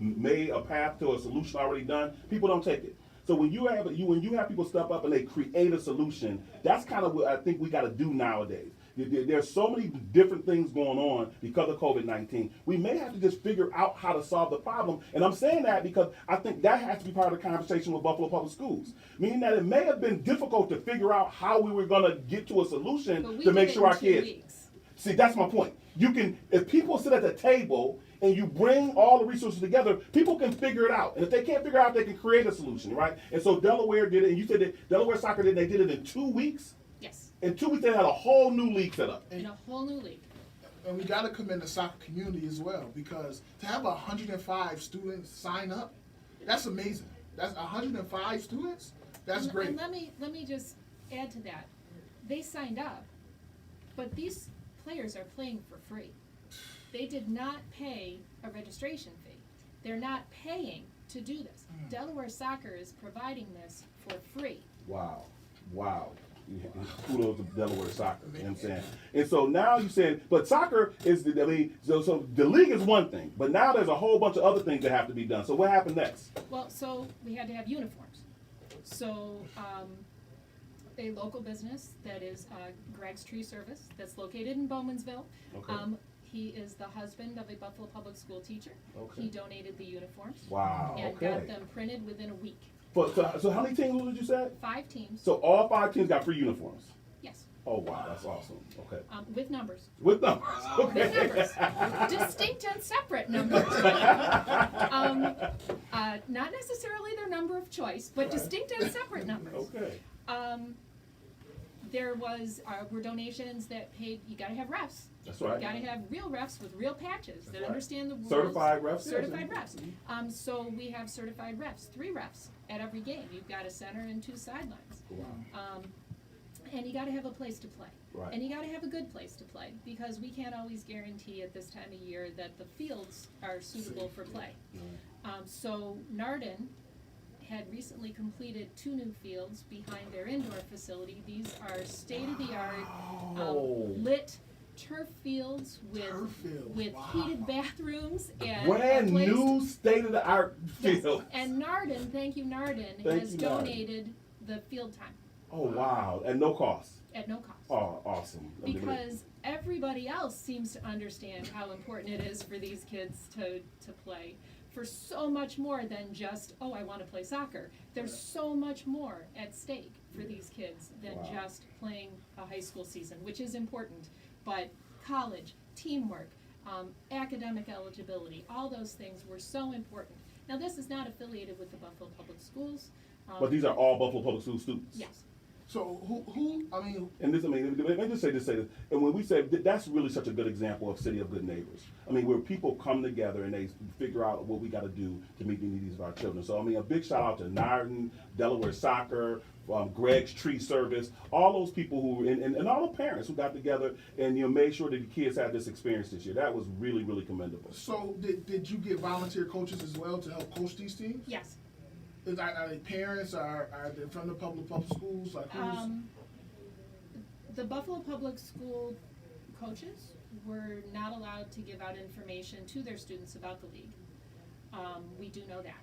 made, a path to a solution already done, people don't take it. So when you have people step up and they create a solution, that's kind of what I think we got to do nowadays. There's so many different things going on because of COVID-19. We may have to just figure out how to solve the problem. And I'm saying that because I think that has to be part of the conversation with Buffalo Public Schools. Meaning that it may have been difficult to figure out how we were going to get to a solution But we to make did it sure in our 2 kids. weeks. See, that's my point. If people sit at the table and you bring all the resources together, people can figure it out. And if they can't figure it out, they can create a solution, right? And so Delaware did it, and you said that Delaware Soccer they did it in 2 weeks? Yes, In 2 weeks, they had a whole new league set up. in a whole new league. And we got to commend the soccer community as well, because to have 105 students sign up, that's amazing. That's 105 students. That's And- great. And let me just add to that. They signed up, but these players are playing for free. They did not pay a registration fee. They're not paying to do this. Delaware Soccer is providing this for free. Wow. Kudos to Delaware Soccer, you know what I'm saying? And so now you said, but soccer is, so the league is one thing, but now there's a whole bunch of other things that have to be done. So what happened next? Well, so we had to have uniforms. So a local business that is Greg's Tree Service that's located in Bowmansville. Okay. He is the husband of a Buffalo Public School teacher. Okay. He donated the uniforms. Wow, And okay. got them printed within a week. So how many teams did you say? 5 teams. So all 5 teams got free uniforms? Yes. Oh, wow, that's awesome. Okay. With numbers. With numbers, With okay. numbers. Distinct and separate numbers. Not necessarily their number of choice, but distinct and separate numbers. Okay. There were donations that paid, you gotta have refs. That's right. You gotta have real refs with real patches that right. understand the rules. Certified refs? Certified refs. So we have certified refs, 3 refs at every game. You've got a center and 2 sidelines. Wow. And you gotta have a place to play. Right. And you gotta have a good place to play, because we can't always guarantee at this time of year that the fields are suitable for play. So Narden had recently completed 2 new fields behind their indoor facility. These are state-of-the-art, Wow. lit turf fields with Wow. heated bathrooms and Brand a place- new state-of-the-art Yes. field. And Narden, thank you Narden, Thank has you, Narden. donated the field time Oh, wow, at no cost. at no cost. Oh, awesome. Because everybody else seems to understand how important it is for these kids to play for so much more than just, oh, I want to play soccer. There's so much more at stake for these kids than Wow. just playing a high school season, which is important. But college, teamwork, academic eligibility, all those things were so important. Now, this is not affiliated with the Buffalo Public Schools. But these are all Buffalo Public School students. Yes. So who? I mean, And this, let me just say this. And when we say that's really such a good example of City of Good Neighbors. I mean, where people come together and they figure out what we got to do to meet the needs of our children. So, I mean, a big shout out to Narden, Delaware Soccer, Greg's Tree Service, all those people who, and all the parents who got together and made sure that the kids had this experience this year. That was really, really commendable. so did you get volunteer coaches as well to help coach these teams? Yes. Are they parents? Are they from the public schools? Like who's? The Buffalo Public School coaches were not allowed to give out information to their students about the league. We do know that.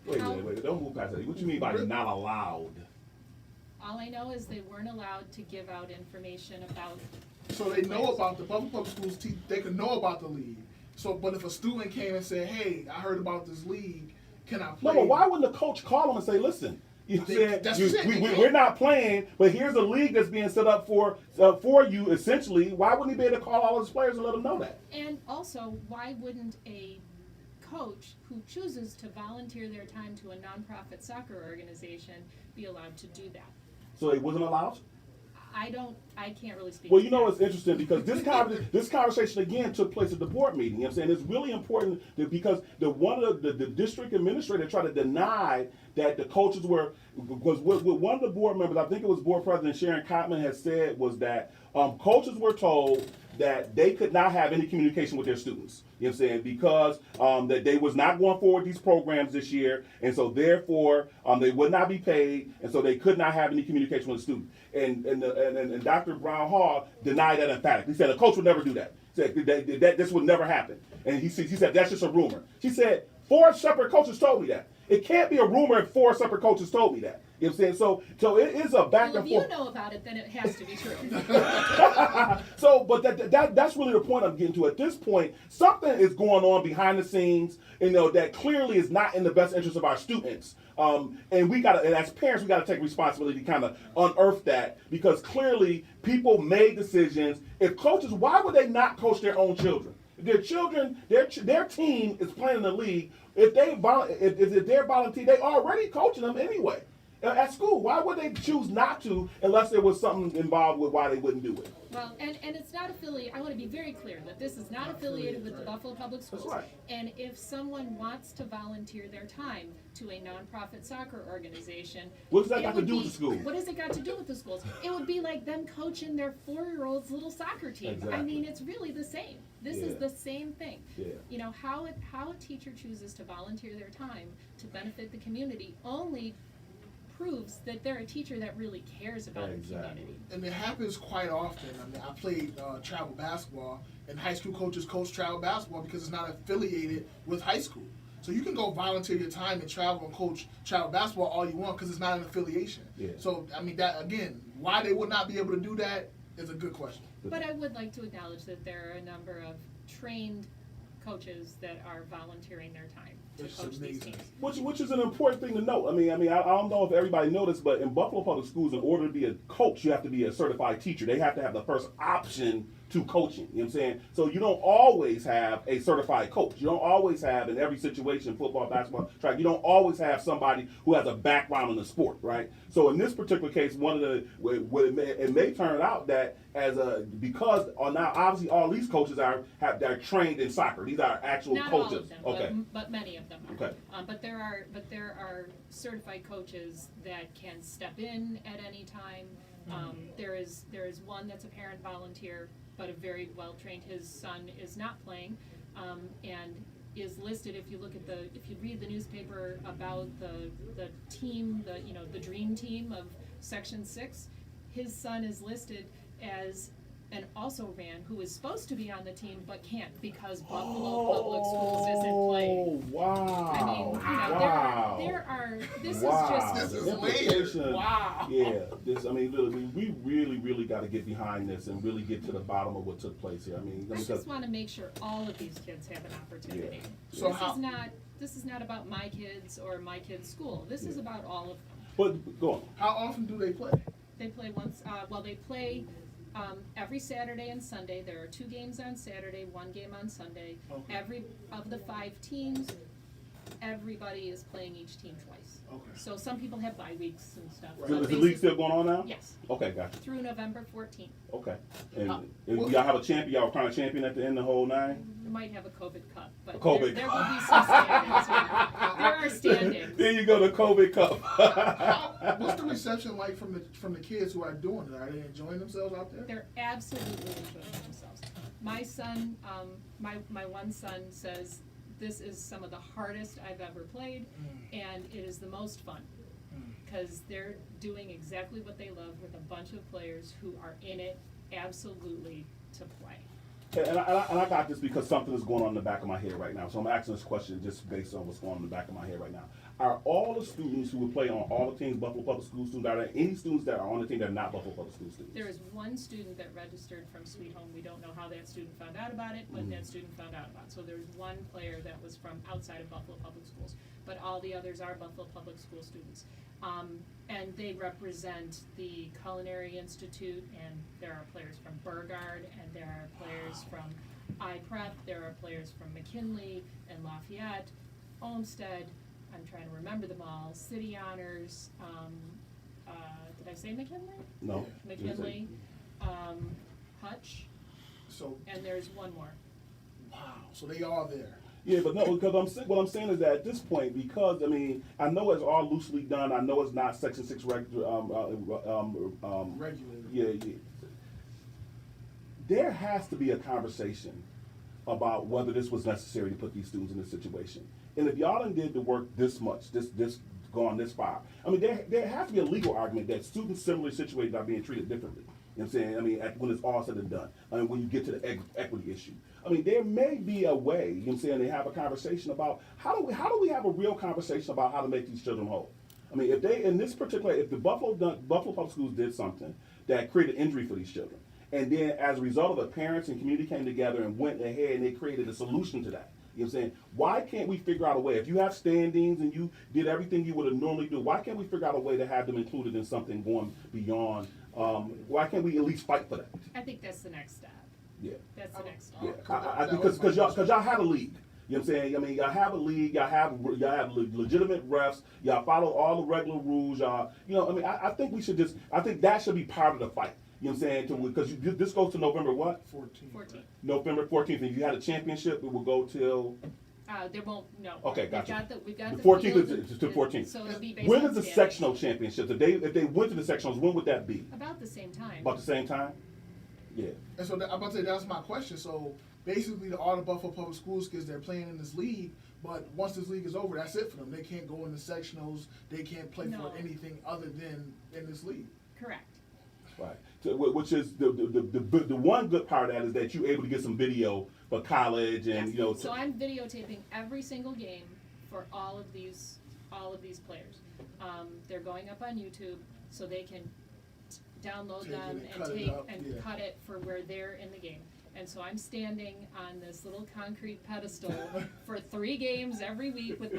Wait a minute, don't move past that. What you mean by not allowed? All I know is they weren't allowed to give out information about. So they know about the public schools. They can know about the league. So, but if a student came and said, "Hey, I heard about this league. Can I play?" No, but why wouldn't the coach call them and say, "Listen, you said that's it. we're not playing, but here's a league that's being set up for you, essentially." Why wouldn't he be able to call all his players and let them know that? And also, why wouldn't a coach who chooses to volunteer their time to a nonprofit soccer organization be allowed to do that? So he wasn't allowed? I can't really speak. Well, to you know, that. it's interesting because this conversation again took place at the board meeting. You know what I'm saying? It's really important because one of the district administrator tried to deny that the coaches were, because what one of the board members, I think it was board president Sharon Cotman, had said was that coaches were told that they could not have any communication with their students. You know what I'm saying? Because that they was not going forward these programs this year, and so therefore they would not be paid, and so they could not have any communication with the students. And Dr. Brown Hall denied that emphatically. He said a coach would never do that. He said that this would never happen. And he said that's just a rumor. She said 4 separate coaches told me that. It can't be a rumor if 4 separate coaches told me that. You know what I'm saying? So it is a back Well, and if forth. you know about it, then it has to be true. So, but that's really the point I'm getting to. At this point, something is going on behind the scenes, that clearly is not in the best interest of our students. And we gotta, and as parents, we gotta take responsibility to kind of unearth that, because clearly people made decisions. If coaches, why would they not coach their own children? If their children, their team is playing in the league. If they're volunteer, they already coaching them anyway. at school. Why would they choose not to unless there was something involved with why they wouldn't do it? Well, and it's not affiliated, I want to be very clear that this is not affiliated with the Buffalo Public Schools. right. And if someone wants to volunteer their time to a nonprofit soccer organization. What does that it got to would do with be- the school? What does it got to do with the schools? It would be like them coaching their 4-year-old's little soccer team. I Exactly. mean, it's really the same. This is Yeah. the same thing. Yeah. You know, how a teacher chooses to volunteer their time to benefit the community only proves that they're a teacher that really cares about the Exactly. community. And it happens quite often. I mean, I played travel basketball, and high school coaches coach travel basketball because it's not affiliated with high school. So you can go volunteer your time and travel and coach travel basketball all you want because it's not an affiliation. Yeah. So, I mean, that again, why they would not be able to do that is a good question. But I would like to acknowledge that there are a number of trained coaches that are volunteering their time to Which is coach these amazing. teams. Which is an important thing to note. I don't know if everybody noticed, but in Buffalo Public Schools, in order to be a coach, you have to be a certified teacher. They have to have the first option to coaching. You know what I'm saying? So you don't always have a certified coach. You don't always have, in every situation, football, basketball, track, you don't always have somebody who has a background in the sport, right? So in this particular case, it may turn out that because now obviously all these coaches they're trained in soccer. These are actual Not coaches. all of them, Okay. but many of them are. Okay. But there are certified coaches that can step in at any time. There is one that's a parent volunteer, but a very well trained. His son is not playing, and is listed. If you read the newspaper about the team, the dream team of Section 6, his son is listed as and also ran, who is supposed to be on the team but can't because Buffalo Public Schools isn't playing. Oh, wow. I mean, Wow. there are, this Wow. is This just, is Implications. layered. Wow. Yeah, we really got to get behind this and really get to the bottom of what took place here. I mean, I because just wanna make sure all of these kids have an opportunity. Yeah. So how- This is not about my kids or my kid's school, this is Yeah. about all of them. but go on. How often do they play? They play once, they play, every Saturday and Sunday. There are 2 games on Saturday, 1 game on Sunday. Okay. Every, of the 5 teams, everybody is playing each team twice. Okay. So some people have bye weeks and stuff. Right. So Is the league basic- still going on now? Yes, Okay, gotcha. through November 14th. Okay. And, How- and what- y'all have a champion? Y'all kind of champion at the end of the whole nine? We might have a COVID Cup, but A COVID there Cup. will be some standings. There are standings. There you go, the COVID Cup. What's the reception like from the kids who are doing it? Are they enjoying themselves out there? They're absolutely enjoying themselves. My son, my one son says, this is some of the hardest I've ever played, and it is the most fun. Because they're doing exactly what they love with a bunch of players who are in it absolutely to play. And I got this because something is going on in the back of my head right now. So I'm asking this question just based on what's going on in the back of my head right now. Are all the students who would play on all the teams Buffalo Public School students, are there any students that are on the team that are not Buffalo Public School students? There is one student that registered from Sweet Home. We don't know how that student found out about it, but that student found out about it. So there's one player that was from outside of Buffalo Public Schools, but all the others are Buffalo Public School students. And they represent the Culinary Institute, and there are players from Burgard, and there are players from iPrep, there are players from McKinley and Lafayette, Olmsted, I'm trying to remember them all, City Honors, did I say McKinley? No. McKinley, Hutch, So and there's one more. wow. So they are there. Yeah, but no, because what I'm saying is that at this point, because I mean, I know it's all loosely done. I know it's not Section 6 Regulated. Yeah. There has to be a conversation about whether this was necessary to put these students in this situation. And if y'all done did the work this much, this gone this far, I mean, there has to be a legal argument that students similarly situated are being treated differently. You know what I'm saying? I mean, when it's all said and done, I mean, when you get to the equity issue. I mean, there may be a way, you know what I'm saying, they have a conversation about how do we have a real conversation about how to make these children whole? I mean, if the Buffalo Public Schools did something that created injury for these children, and then as a result of the parents and community came together and went ahead and they created a solution to that. You know what I'm saying? Why can't we figure out a way? If you have standings and you did everything you would have normally do, why can't we figure out a way to have them included in something going beyond? Why can't we at least fight for that? I think that's the next step. Yeah. That's the next step. Yeah, because y'all had a league. You know what I'm saying? I mean, y'all have a league, y'all have legitimate refs, y'all follow all the regular rules, y'all. You know, I mean, I think we should I think that should be part of the fight. You know what I'm saying? Because this goes to November what? 14. 14. November 14th. And if you had a championship, it will go till. There won't, no. Okay, gotcha. We've got The the 14th field is to 14th. So it'll be based When on is the standings. sectional championships? If they went to the sectionals, when would that be? About the same time. About the same time? Yeah. And so I'm about to say that's my question. So basically, all the Buffalo Public Schools kids, they're playing in this league, but once this league is over, that's it for them. They can't go in the sectionals. They can't play No. for anything other than in this league. Correct. Right. So, which is the one good part of that is that you're able to get some video for college and Yes. you know. So I'm videotaping every single game for all of these players. They're going up on YouTube, so they can download Take it them and and cut it take up, and yeah. cut it for where they're in the game. And so I'm standing on this little concrete pedestal for 3 games every week with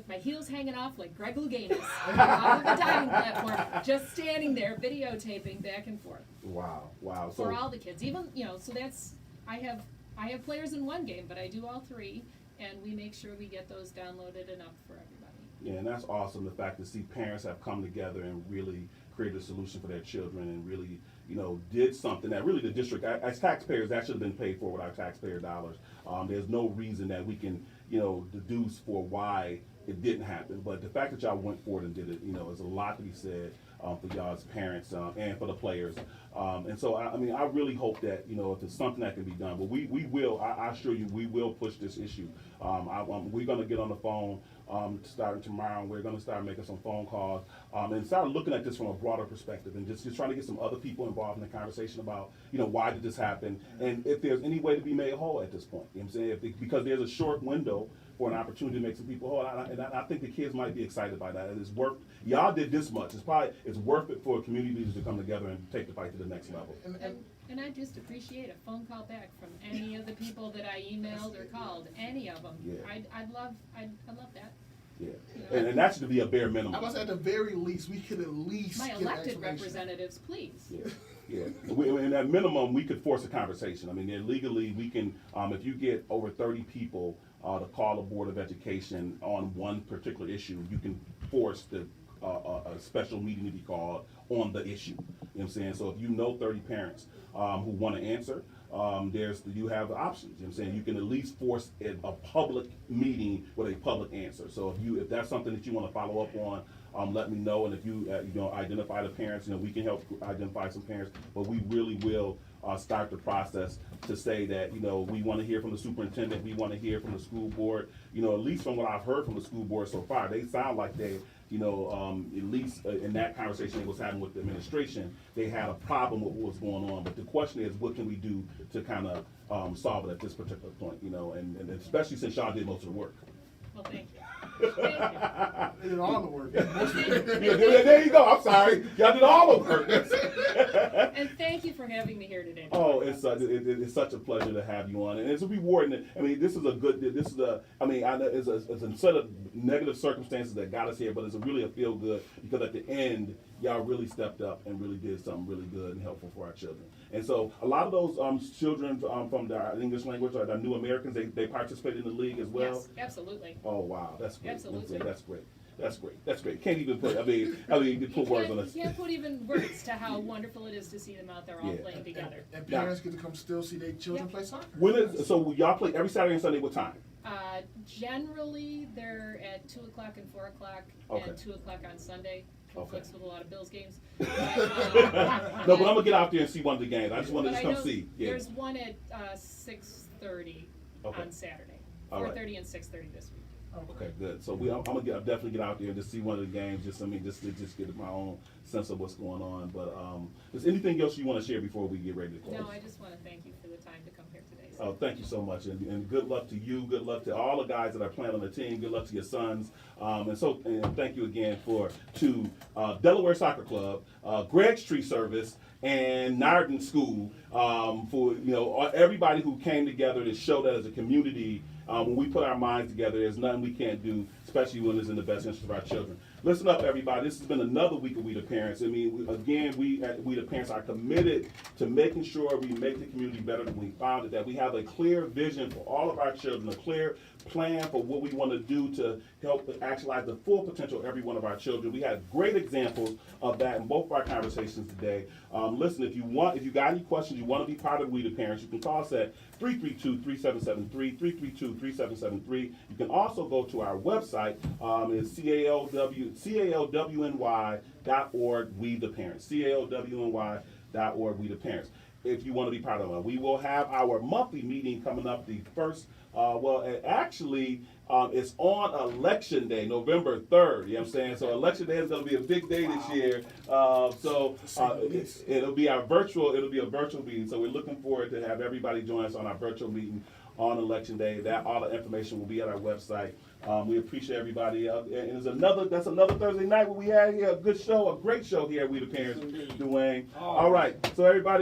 my heels hanging off like Greg Louganis off of the dining platform, just standing there videotaping back and forth Wow. for all the kids. Even so that's I have players in one game, but I do all 3, and we make sure we get those downloaded and up for everybody. Yeah, and that's awesome. The fact to see parents have come together and really created a solution for their children and really, did something that really the district, as taxpayers, that should have been paid for with our taxpayer dollars. There's no reason that we can, deduce for why it didn't happen. But the fact that y'all went forward and did it, is a lot to be said for y'all as parents and for the players. And so, I really hope that, if it's something that can be done, but we will, I assure you, we will push this issue. We're going to get on the phone starting tomorrow, and we're going to start making some phone calls and start looking at this from a broader perspective and just trying to get some other people involved in the conversation about, why did this happen and if there's any way to be made whole at this point. You know what I'm saying? Because there's a short window for an opportunity to make some people whole. And I think the kids might be excited by that. It's worth, y'all did this much. It's worth it for communities to come together and take the fight to the next level. And I just appreciate a phone call back from any of the people that I emailed or called, any of them. Yeah. I'd love that. Yeah. And that should be a bare I minimum. must say, at the very least, we could at least My get elected explanation. representatives, please. Yeah, yeah. And at minimum, we could force a conversation. I mean, legally, we can, if you get over 30 people to call the Board of Education on one particular issue, you can force a special meeting to be called on the issue. You know what I'm saying? So if 30 parents who want to answer, you have the options. You know what I'm saying? You can at least force a public meeting with a public answer. So if that's something that you want to follow up on, let me know. And if you identify the parents, we can help identify some parents. But we really will start the process to say that we want to hear from the superintendent, we want to hear from the school board. At least from what I've heard from the school board so far, they sound like they. At least in that conversation they was having with the administration, they had a problem with what was going on. But the question is, what can we do to kind of solve it at this particular point? And especially since y'all did most of the work. Well, thank you. Thank you. They did all the work. There you go. I'm sorry, y'all did all the work. And thank you for having me here today. Oh, it's such a pleasure to have you on, and it's a rewarding. I mean, it's a set of negative circumstances that got us here, but it's really a feel good because at the end, y'all really stepped up and really did something really good and helpful for our children. And so a lot of those children from the English language or the New Americans, they participated in the league as well. Yes, absolutely. Oh wow, that's great. Absolutely. That's great. Can't even put. You put words on You this. can't put even words to how wonderful it is to see them out there all Yeah. playing together. And parents get to come still see their children Yeah. play soccer. So y'all play every Saturday and Sunday? What time? Generally, they're at 2 o'clock and 4 o'clock, Okay. and 2 o'clock on Sunday. Conflicts with a lot of Bills games. No, but I'm gonna get out there and see one of the games. I just want to But just I come know see. Yeah. there's one at 6:30 Okay. on Saturday. All right. 4:30 and 6:30 this week. Okay, good. So I'm gonna definitely get out there and just see one of the games. Just to get my own sense of what's going on. But is anything else you want to share before we get ready to close? No, I just want to thank you for the time to come here today. So. Oh, thank you so much, and good luck to you. Good luck to all the guys that are playing on the team. Good luck to your sons, and thank you again to Delaware Soccer Club, Greg's Tree Service, and Narden School for everybody who came together to show that as a community. When we put our minds together, there's nothing we can't do, especially when it's in the best interest of our children. listen up, everybody. This has been another week of We the Parents. I mean, we at We the Parents are committed to making sure we make the community better than we found it, that we have a clear vision for all of our children, a clear plan for what we want to do to help actualize the full potential of every one of our children. We had great examples of that in both of our conversations today. Listen, if you got any questions, you want to be part of We the Parents, you can call us at 332-3773, 332-3773. You can also go to our website, it's calwny.org, We the Parents, calwny.org, We the Parents. If you want to be part of it, we will have our monthly meeting coming up the first. It's on Election Day, November 3rd. You know what I'm saying? So Election Day is going to be a big day this year. It'll be a virtual meeting. So we're looking forward to have everybody join us on our virtual meeting on Election Day. All the information will be at our website. We appreciate everybody. And that's another Thursday night where we had here a good show, a great show here at We the Parents, Dwayne. All right. So everybody.